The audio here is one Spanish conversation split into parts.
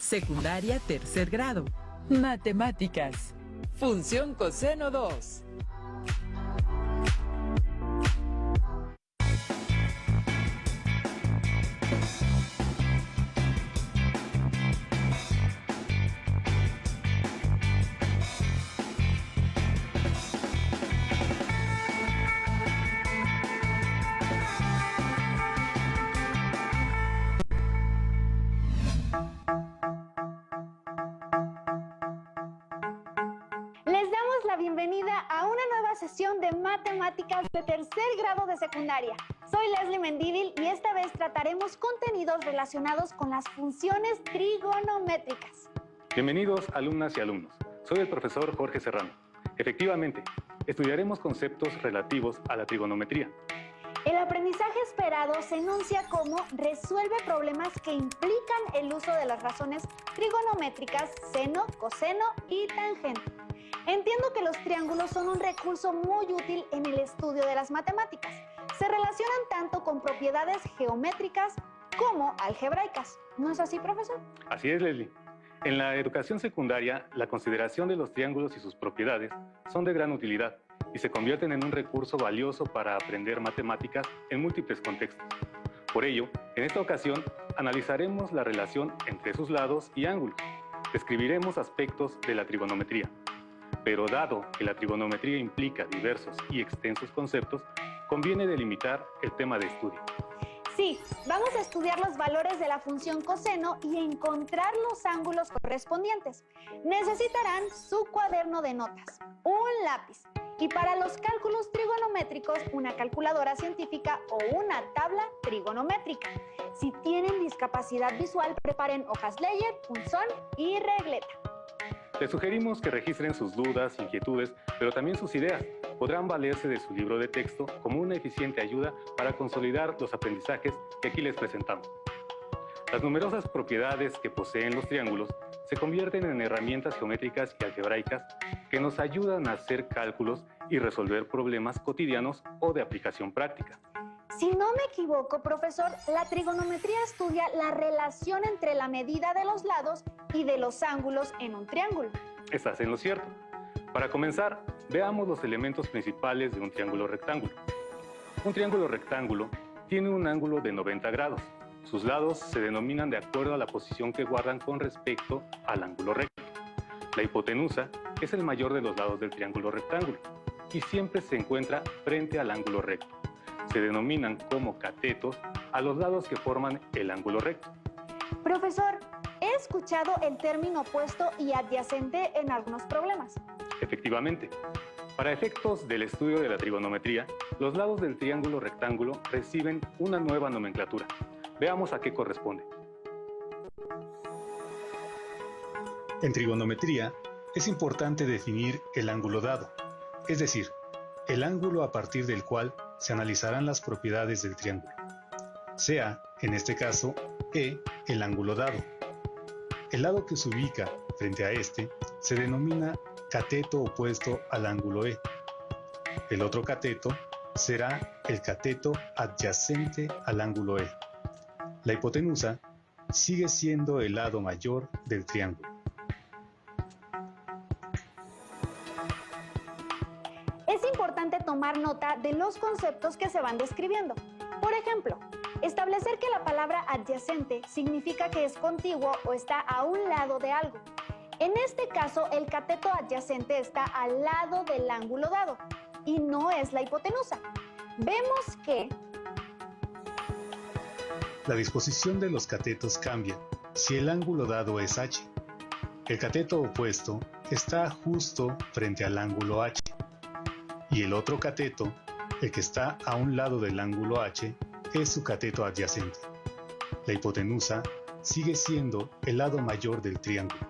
Secundaria tercer grado. Matemáticas. Función coseno 2. Bienvenida a una nueva sesión de matemáticas de tercer grado de secundaria. Soy Leslie Mendívil y esta vez trataremos contenidos relacionados con las funciones trigonométricas. Bienvenidos, alumnas y alumnos. Soy el profesor Jorge Serrano. Efectivamente, estudiaremos conceptos relativos a la trigonometría. El aprendizaje esperado se enuncia como resuelve problemas que implican el uso de las razones trigonométricas seno, coseno y tangente. Entiendo que los triángulos son un recurso muy útil en el estudio de las matemáticas. Se relacionan tanto con propiedades geométricas como algebraicas. ¿No es así, profesor? Así es, Leslie. En la educación secundaria, la consideración de los triángulos y sus propiedades son de gran utilidad y se convierten en un recurso valioso para aprender matemáticas en múltiples contextos. Por ello, en esta ocasión, analizaremos la relación entre sus lados y ángulos. Describiremos aspectos de la trigonometría. Pero dado que la trigonometría implica diversos y extensos conceptos, conviene delimitar el tema de estudio. Sí, vamos a estudiar los valores de la función coseno y encontrar los ángulos correspondientes. Necesitarán su cuaderno de notas, un lápiz y para los cálculos trigonométricos una calculadora científica o una tabla trigonométrica. Si tienen discapacidad visual, preparen hojas Leyer, punzón y regleta. Les sugerimos que registren sus dudas, inquietudes, pero también sus ideas. Podrán valerse de su libro de texto como una eficiente ayuda para consolidar los aprendizajes que aquí les presentamos. Las numerosas propiedades que poseen los triángulos se convierten en herramientas geométricas y algebraicas que nos ayudan a hacer cálculos y resolver problemas cotidianos o de aplicación práctica. Si no me equivoco, profesor, la trigonometría estudia la relación entre la medida de los lados y de los ángulos en un triángulo. Estás en lo cierto. Para comenzar, veamos los elementos principales de un triángulo rectángulo. Un triángulo rectángulo tiene un ángulo de 90 grados. Sus lados se denominan de acuerdo a la posición que guardan con respecto al ángulo recto. La hipotenusa es el mayor de los lados del triángulo rectángulo y siempre se encuentra frente al ángulo recto. Se denominan como catetos a los lados que forman el ángulo recto. Profesor, he escuchado el término opuesto y adyacente en algunos problemas. Efectivamente. Para efectos del estudio de la trigonometría, los lados del triángulo rectángulo reciben una nueva nomenclatura. Veamos a qué corresponde. En trigonometría, es importante definir el ángulo dado, es decir, el ángulo a partir del cual se analizarán las propiedades del triángulo. Sea, en este caso, E el ángulo dado. El lado que se ubica frente a este se denomina cateto opuesto al ángulo E. El otro cateto será el cateto adyacente al ángulo E. La hipotenusa sigue siendo el lado mayor del triángulo. Es importante tomar nota de los conceptos que se van describiendo. Por ejemplo, establecer que la palabra adyacente significa que es contiguo o está a un lado de algo. En este caso, el cateto adyacente está al lado del ángulo dado y no es la hipotenusa. Vemos que la disposición de los catetos cambia si el ángulo dado es H. El cateto opuesto está justo frente al ángulo H. Y el otro cateto, el que está a un lado del ángulo H, es su cateto adyacente. La hipotenusa sigue siendo el lado mayor del triángulo.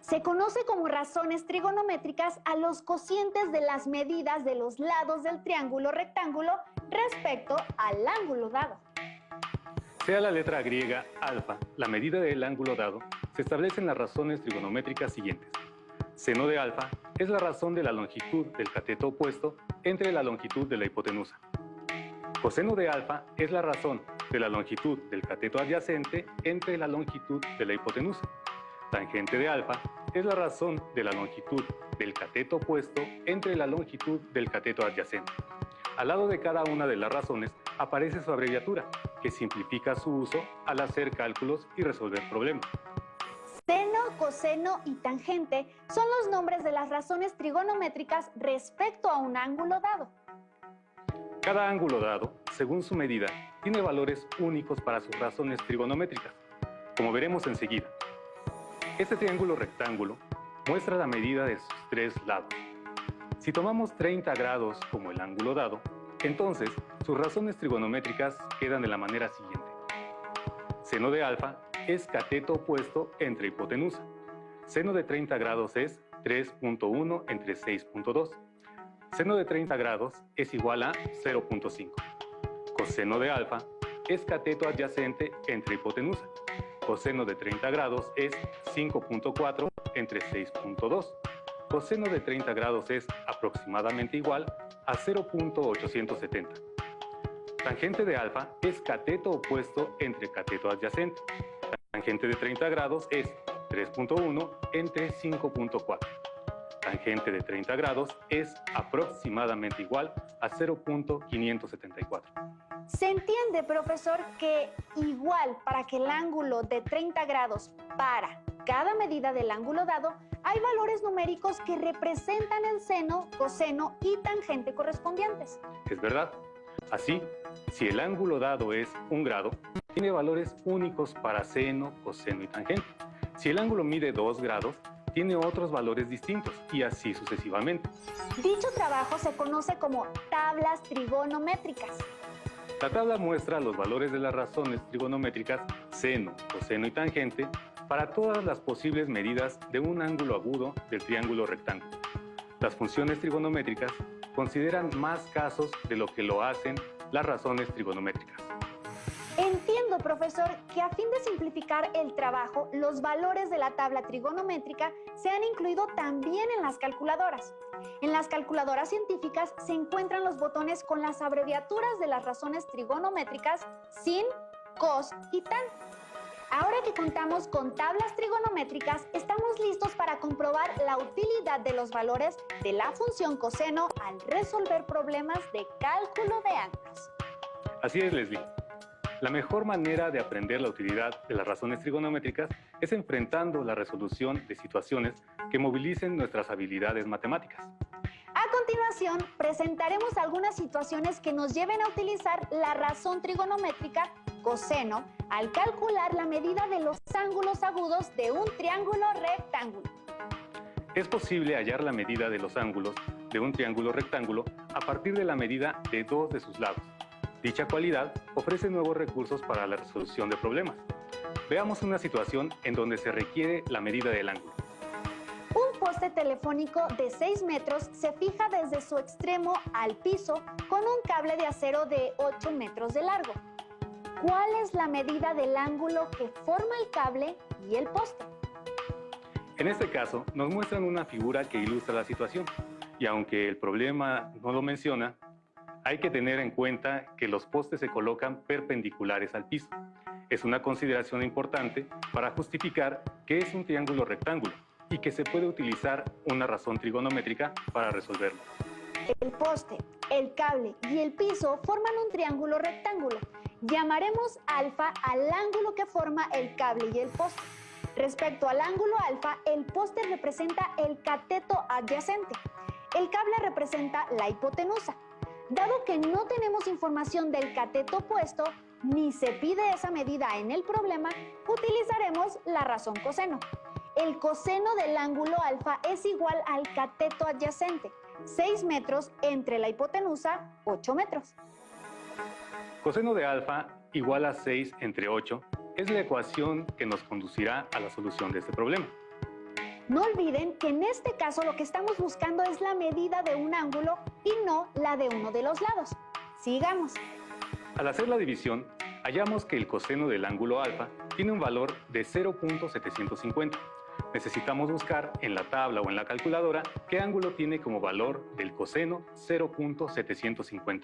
se conoce como razones trigonométricas a los cocientes de las medidas de los lados del triángulo rectángulo respecto al ángulo dado. Sea la letra griega alfa la medida del ángulo dado, se establecen las razones trigonométricas siguientes. Seno de alfa es la razón de la longitud del cateto opuesto entre la longitud de la hipotenusa. Coseno de alfa es la razón de la longitud del cateto adyacente entre la longitud de la hipotenusa. Tangente de alfa es la razón de la longitud del cateto opuesto entre la longitud del cateto adyacente. Al lado de cada una de las razones aparece su abreviatura, que simplifica su uso al hacer cálculos y resolver problemas. Seno, coseno y tangente son los nombres de las razones trigonométricas respecto a un ángulo dado. Cada ángulo dado, según su medida, tiene valores únicos para sus razones trigonométricas, como veremos enseguida. Este triángulo rectángulo muestra la medida de sus tres lados. Si tomamos 30 grados como el ángulo dado, entonces sus razones trigonométricas quedan de la manera siguiente. Seno de alfa es cateto opuesto entre hipotenusa. Seno de 30 grados es 3.1 entre 6.2. Seno de 30 grados es igual a 0.5. Coseno de alfa es cateto adyacente entre hipotenusa. Coseno de 30 grados es 5.4 entre 6.2. Coseno de 30 grados es aproximadamente igual a 0.870. Tangente de alfa es cateto opuesto entre cateto adyacente. Tangente de 30 grados es 3.1 entre 5.4. Tangente de 30 grados es aproximadamente igual a 0.574. Se entiende, profesor, que igual para que el ángulo de 30 grados para cada medida del ángulo dado, hay valores numéricos que representan el seno, coseno y tangente correspondientes. Es verdad. Así, si el ángulo dado es 1 grado, tiene valores únicos para seno, coseno y tangente. Si el ángulo mide 2 grados, tiene otros valores distintos y así sucesivamente. Dicho trabajo se conoce como tablas trigonométricas. La tabla muestra los valores de las razones trigonométricas seno, coseno y tangente para todas las posibles medidas de un ángulo agudo del triángulo rectángulo. Las funciones trigonométricas consideran más casos de lo que lo hacen las razones trigonométricas. Entiendo, profesor, que a fin de simplificar el trabajo, los valores de la tabla trigonométrica se han incluido también en las calculadoras. En las calculadoras científicas se encuentran los botones con las abreviaturas de las razones trigonométricas sin, cos y tan. Ahora que contamos con tablas trigonométricas, estamos listos para comprobar la utilidad de los valores de la función coseno al resolver problemas de cálculo de ángulos. Así es, Leslie. La mejor manera de aprender la utilidad de las razones trigonométricas es enfrentando la resolución de situaciones que movilicen nuestras habilidades matemáticas. A continuación, presentaremos algunas situaciones que nos lleven a utilizar la razón trigonométrica coseno al calcular la medida de los ángulos agudos de un triángulo rectángulo. Es posible hallar la medida de los ángulos de un triángulo rectángulo a partir de la medida de dos de sus lados. Dicha cualidad ofrece nuevos recursos para la resolución de problemas. Veamos una situación en donde se requiere la medida del ángulo. Un poste telefónico de 6 metros se fija desde su extremo al piso con un cable de acero de 8 metros de largo. ¿Cuál es la medida del ángulo que forma el cable y el poste? En este caso, nos muestran una figura que ilustra la situación, y aunque el problema no lo menciona, hay que tener en cuenta que los postes se colocan perpendiculares al piso. Es una consideración importante para justificar que es un triángulo rectángulo y que se puede utilizar una razón trigonométrica para resolverlo. El poste, el cable y el piso forman un triángulo rectángulo. Llamaremos alfa al ángulo que forma el cable y el poste. Respecto al ángulo alfa, el poste representa el cateto adyacente. El cable representa la hipotenusa. Dado que no tenemos información del cateto opuesto, ni se pide esa medida en el problema, utilizaremos la razón coseno. El coseno del ángulo alfa es igual al cateto adyacente, 6 metros entre la hipotenusa, 8 metros. Coseno de alfa igual a 6 entre 8 es la ecuación que nos conducirá a la solución de este problema. No olviden que en este caso lo que estamos buscando es la medida de un ángulo y no la de uno de los lados. Sigamos. Al hacer la división, hallamos que el coseno del ángulo alfa tiene un valor de 0.750. Necesitamos buscar en la tabla o en la calculadora qué ángulo tiene como valor del coseno 0.750.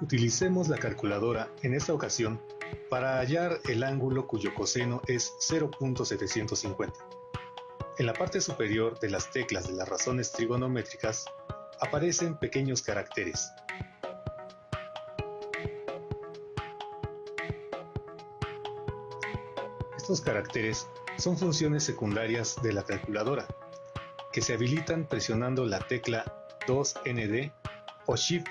Utilicemos la calculadora en esta ocasión para hallar el ángulo cuyo coseno es 0.750. En la parte superior de las teclas de las razones trigonométricas aparecen pequeños caracteres. Estos caracteres son funciones secundarias de la calculadora, que se habilitan presionando la tecla 2ND o Shift,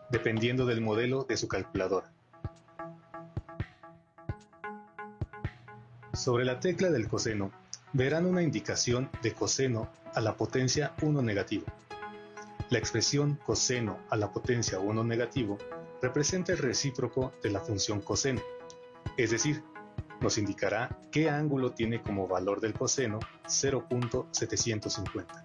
dependiendo del modelo de su calculadora. Sobre la tecla del coseno, verán una indicación de coseno a la potencia 1 negativo. La expresión coseno a la potencia 1 negativo representa el recíproco de la función coseno, es decir, nos indicará qué ángulo tiene como valor del coseno 0.750.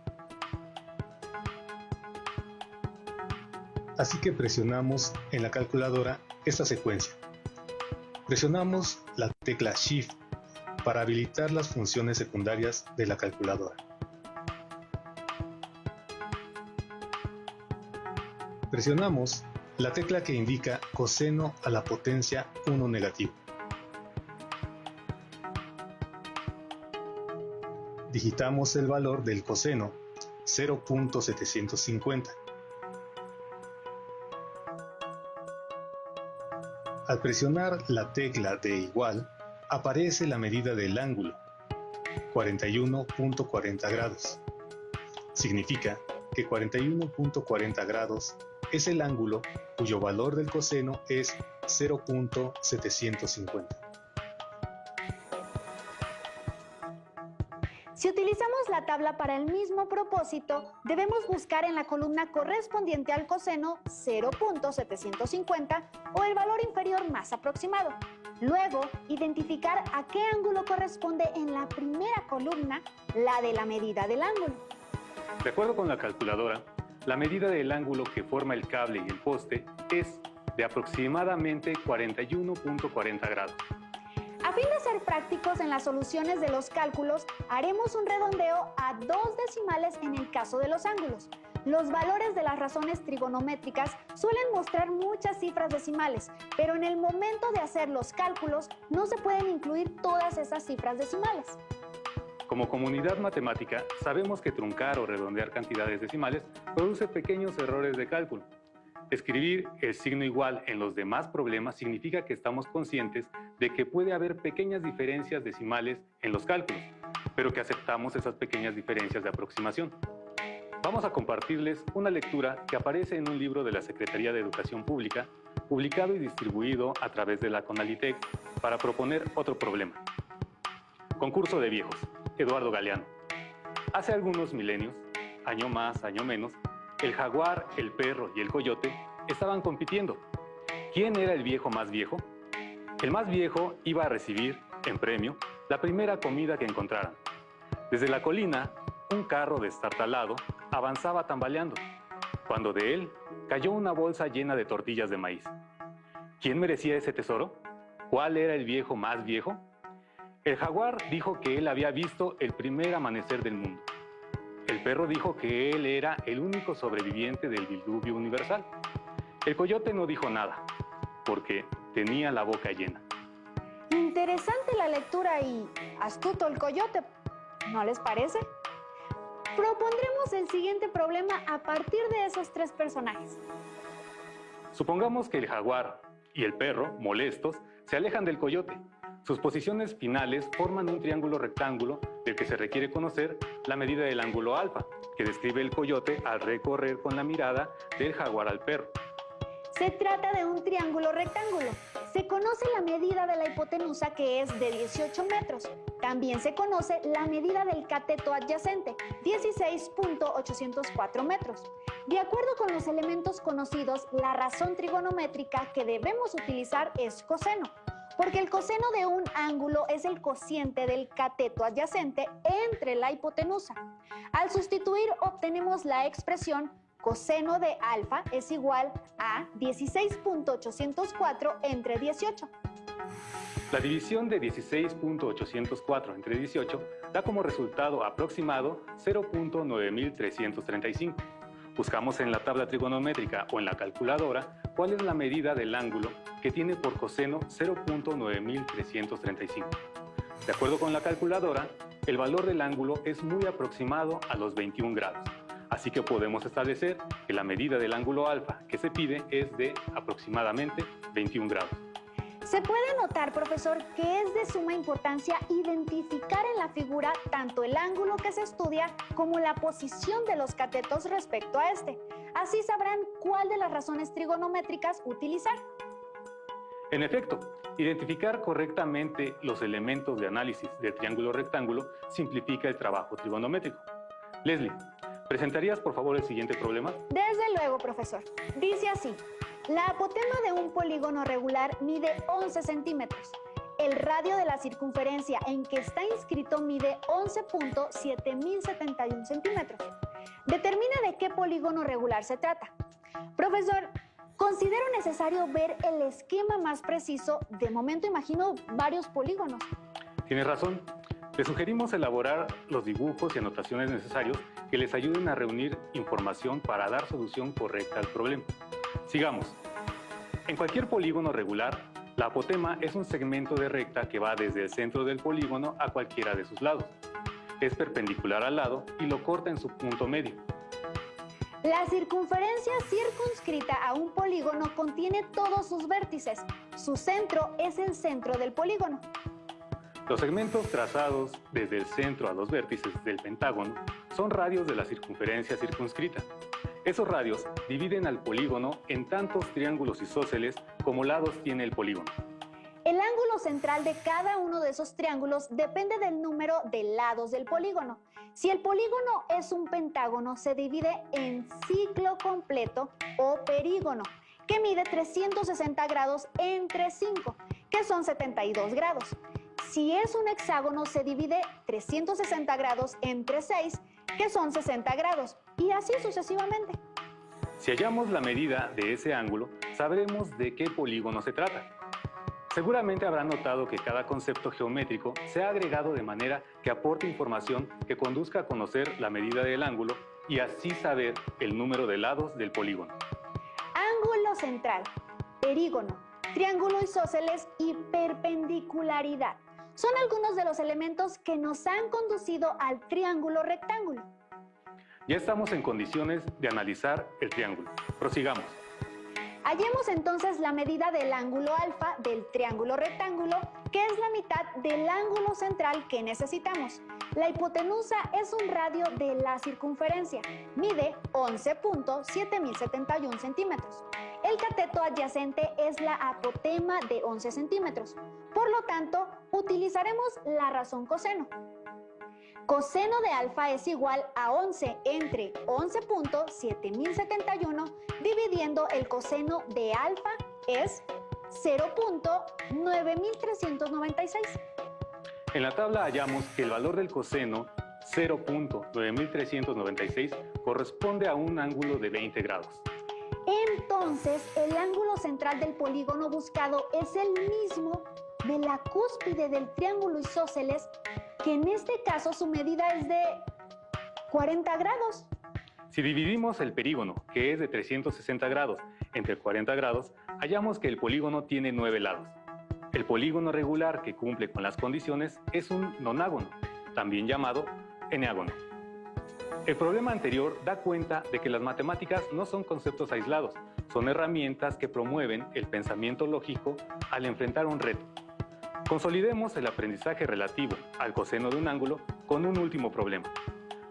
Así que presionamos en la calculadora esta secuencia. Presionamos la tecla Shift para habilitar las funciones secundarias de la calculadora. Presionamos la tecla que indica coseno a la potencia 1 negativo. Digitamos el valor del coseno 0.750. Al presionar la tecla de igual, aparece la medida del ángulo, 41.40 grados. Significa que 41.40 grados es el ángulo cuyo valor del coseno es 0.750. Si utilizamos la tabla para el mismo propósito, debemos buscar en la columna correspondiente al coseno 0.750 o el valor inferior más aproximado. Luego, identificar a qué ángulo corresponde en la primera columna, la de la medida del ángulo. De acuerdo con la calculadora, la medida del ángulo que forma el cable y el poste es de aproximadamente 41.40 grados. A fin de ser prácticos en las soluciones de los cálculos, haremos un redondeo a 2 decimales en el caso de los ángulos. Los valores de las razones trigonométricas suelen mostrar muchas cifras decimales, pero en el momento de hacer los cálculos no se pueden incluir todas esas cifras decimales. Como comunidad matemática, sabemos que truncar o redondear cantidades decimales produce pequeños errores de cálculo. Escribir el signo igual en los demás problemas significa que estamos conscientes de que puede haber pequeñas diferencias decimales en los cálculos, pero que aceptamos esas pequeñas diferencias de aproximación. Vamos a compartirles una lectura que aparece en un libro de la Secretaría de Educación Pública, publicado y distribuido a través de la CONALITEC, para proponer otro problema. Concurso de viejos, Eduardo Galeano. Hace algunos milenios, año más, año menos, el jaguar, el perro y el coyote estaban compitiendo. ¿Quién era el viejo más viejo? El más viejo iba a recibir, en premio, la primera comida que encontraran. Desde la colina, un carro destartalado avanzaba tambaleando, cuando de él cayó una bolsa llena de tortillas de maíz. ¿Quién merecía ese tesoro? ¿Cuál era el viejo más viejo? El jaguar dijo que él había visto el primer amanecer del mundo. El perro dijo que él era el único sobreviviente del diluvio universal. El coyote no dijo nada, porque tenía la boca llena. Interesante la lectura y astuto el coyote, ¿no les parece? Propondremos el siguiente problema a partir de esos 3 personajes. Supongamos que el jaguar y el perro, molestos, se alejan del coyote. Sus posiciones finales forman un triángulo rectángulo del que se requiere conocer la medida del ángulo alfa, que describe el coyote al recorrer con la mirada del jaguar al perro. Se trata de un triángulo rectángulo. Se conoce la medida de la hipotenusa, que es de 18 metros. También se conoce la medida del cateto adyacente, 16.804 metros. De acuerdo con los elementos conocidos, la razón trigonométrica que debemos utilizar es coseno, porque el coseno de un ángulo es el cociente del cateto adyacente entre la hipotenusa. Al sustituir, obtenemos la expresión coseno de alfa es igual a 16.804 entre 18. La división de 16.804 entre 18 da como resultado aproximado 0.9335. Buscamos en la tabla trigonométrica o en la calculadora cuál es la medida del ángulo que tiene por coseno 0.9335. De acuerdo con la calculadora, el valor del ángulo es muy aproximado a los 21 grados. Así que podemos establecer que la medida del ángulo alfa que se pide es de aproximadamente 21 grados. Se puede notar, profesor, que es de suma importancia identificar en la figura tanto el ángulo que se estudia como la posición de los catetos respecto a este. Así sabrán cuál de las razones trigonométricas utilizar. En efecto, identificar correctamente los elementos de análisis del triángulo rectángulo simplifica el trabajo trigonométrico. Leslie, ¿presentarías por favor el siguiente problema? Desde luego, profesor. Dice así: la apotema de un polígono regular mide 11 centímetros. El radio de la circunferencia en que está inscrito mide 11.7071 centímetros. Determina de qué polígono regular se trata. Profesor, considero necesario ver el esquema más preciso. De momento imagino varios polígonos. Tienes razón. Te sugerimos elaborar los dibujos y anotaciones necesarios que les ayuden a reunir información para dar solución correcta al problema. Sigamos. En cualquier polígono regular, la apotema es un segmento de recta que va desde el centro del polígono a cualquiera de sus lados. Es perpendicular al lado y lo corta en su punto medio. La circunferencia circunscrita a un polígono contiene todos sus vértices. Su centro es el centro del polígono. Los segmentos trazados desde el centro a los vértices del pentágono son radios de la circunferencia circunscrita. Esos radios dividen al polígono en tantos triángulos isósceles como lados tiene el polígono. El ángulo central de cada uno de esos triángulos depende del número de lados del polígono. Si el polígono es un pentágono, se divide en ciclo completo o perígono, que mide 360 grados entre 5, que son 72 grados. Si es un hexágono, se divide 360 grados entre 6, que son 60 grados, y así sucesivamente. Si hallamos la medida de ese ángulo, sabremos de qué polígono se trata. Seguramente habrán notado que cada concepto geométrico se ha agregado de manera que aporte información que conduzca a conocer la medida del ángulo y así saber el número de lados del polígono. Ángulo central, perígono, triángulo isósceles y perpendicularidad son algunos de los elementos que nos han conducido al triángulo rectángulo. Ya estamos en condiciones de analizar el triángulo. Prosigamos. Hallemos entonces la medida del ángulo alfa del triángulo rectángulo, que es la mitad del ángulo central que necesitamos. La hipotenusa es un radio de la circunferencia. Mide 11.7071 centímetros. El cateto adyacente es la apotema de 11 centímetros. Por lo tanto, utilizaremos la razón coseno. Coseno de alfa es igual a 11 entre 11.7071 dividiendo el coseno de alfa es 0.9396. En la tabla hallamos que el valor del coseno 0.9396 corresponde a un ángulo de 20 grados. Entonces, el ángulo central del polígono buscado es el mismo de la cúspide del triángulo isósceles, que en este caso su medida es de 40 grados. Si dividimos el perígono, que es de 360 grados, entre 40 grados, hallamos que el polígono tiene 9 lados. El polígono regular que cumple con las condiciones es un nonágono, también llamado eneágono. El problema anterior da cuenta de que las matemáticas no son conceptos aislados, son herramientas que promueven el pensamiento lógico al enfrentar un reto. Consolidemos el aprendizaje relativo al coseno de un ángulo con un último problema.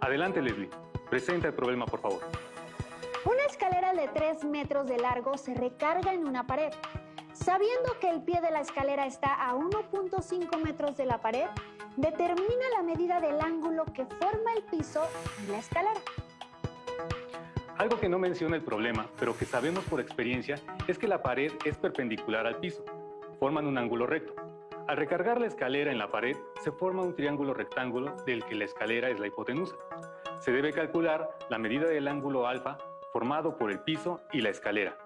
Adelante, Leslie. Presenta el problema, por favor. Una escalera de 3 metros de largo se recarga en una pared. Sabiendo que el pie de la escalera está a 1.5 metros de la pared, determina la medida del ángulo que forma el piso y la escalera. Algo que no menciona el problema, pero que sabemos por experiencia, es que la pared es perpendicular al piso. Forman un ángulo recto. Al recargar la escalera en la pared, se forma un triángulo rectángulo del que la escalera es la hipotenusa. Se debe calcular la medida del ángulo alfa formado por el piso y la escalera.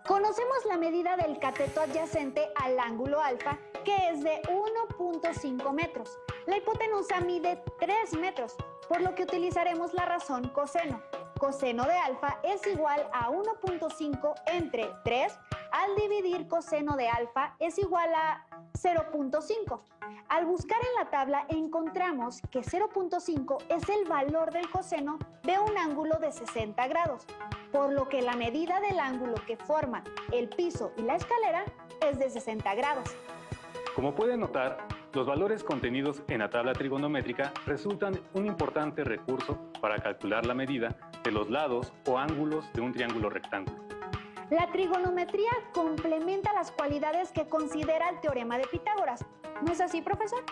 Conocemos la medida del cateto adyacente al ángulo alfa, que es de 1.5 metros. La hipotenusa mide 3 metros, por lo que utilizaremos la razón coseno. Coseno de alfa es igual a 1.5 entre 3 al dividir coseno de alfa es igual a 0.5. Al buscar en la tabla encontramos que 0.5 es el valor del coseno de un ángulo de 60 grados, por lo que la medida del ángulo que forma el piso y la escalera es de 60 grados. Como pueden notar, los valores contenidos en la tabla trigonométrica resultan un importante recurso para calcular la medida de los lados o ángulos de un triángulo rectángulo. La trigonometría complementa las cualidades que considera el teorema de Pitágoras. ¿No es así, profesor?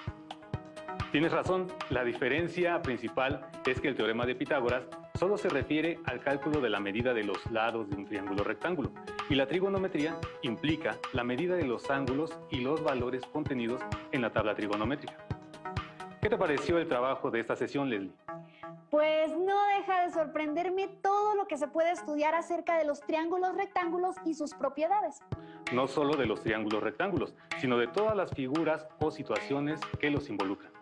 Tienes razón, la diferencia principal es que el teorema de Pitágoras solo se refiere al cálculo de la medida de los lados de un triángulo rectángulo y la trigonometría implica la medida de los ángulos y los valores contenidos en la tabla trigonométrica. ¿Qué te pareció el trabajo de esta sesión, Leslie? Pues no deja de sorprenderme todo lo que se puede estudiar acerca de los triángulos rectángulos y sus propiedades. No solo de los triángulos rectángulos, sino de todas las figuras o situaciones que los involucran.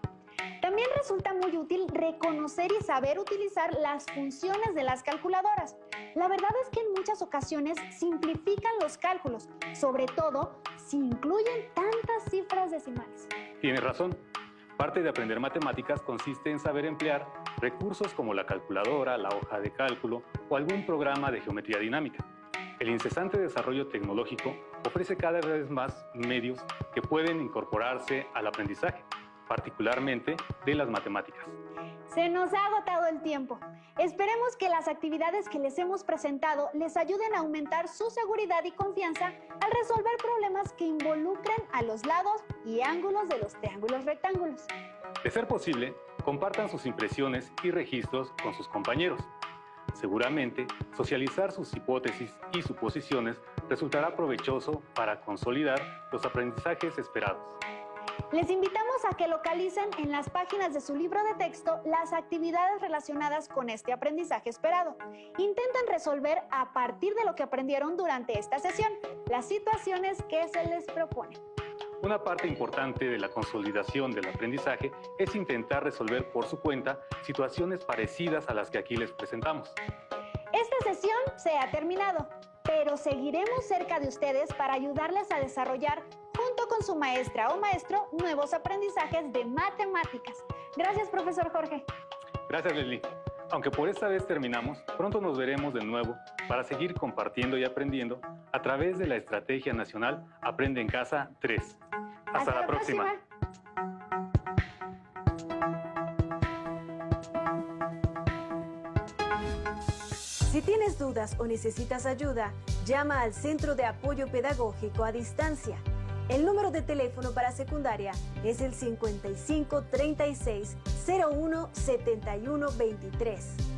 También resulta muy útil reconocer y saber utilizar las funciones de las calculadoras. La verdad es que en muchas ocasiones simplifican los cálculos, sobre todo si incluyen tantas cifras decimales. Tienes razón. Parte de aprender matemáticas consiste en saber emplear recursos como la calculadora, la hoja de cálculo o algún programa de geometría dinámica. El incesante desarrollo tecnológico ofrece cada vez más medios que pueden incorporarse al aprendizaje, particularmente de las matemáticas. Se nos ha agotado el tiempo. Esperemos que las actividades que les hemos presentado les ayuden a aumentar su seguridad y confianza al resolver problemas que involucren a los lados y ángulos de los triángulos rectángulos. De ser posible, compartan sus impresiones y registros con sus compañeros. Seguramente, socializar sus hipótesis y suposiciones resultará provechoso para consolidar los aprendizajes esperados. Les invitamos a que localicen en las páginas de su libro de texto las actividades relacionadas con este aprendizaje esperado. Intenten resolver a partir de lo que aprendieron durante esta sesión, las situaciones que se les proponen. Una parte importante de la consolidación del aprendizaje es intentar resolver por su cuenta situaciones parecidas a las que aquí les presentamos. Esta sesión se ha terminado, pero seguiremos cerca de ustedes para ayudarles a desarrollar, junto con su maestra o maestro, nuevos aprendizajes de matemáticas. Gracias, profesor Jorge. Gracias, Leslie. Aunque por esta vez terminamos, pronto nos veremos de nuevo para seguir compartiendo y aprendiendo a través de la Estrategia Nacional Aprende en Casa 3. Hasta la próxima. Si tienes dudas o necesitas ayuda, llama al Centro de Apoyo Pedagógico a Distancia. El número de teléfono para secundaria es el 55 36 01 71 23.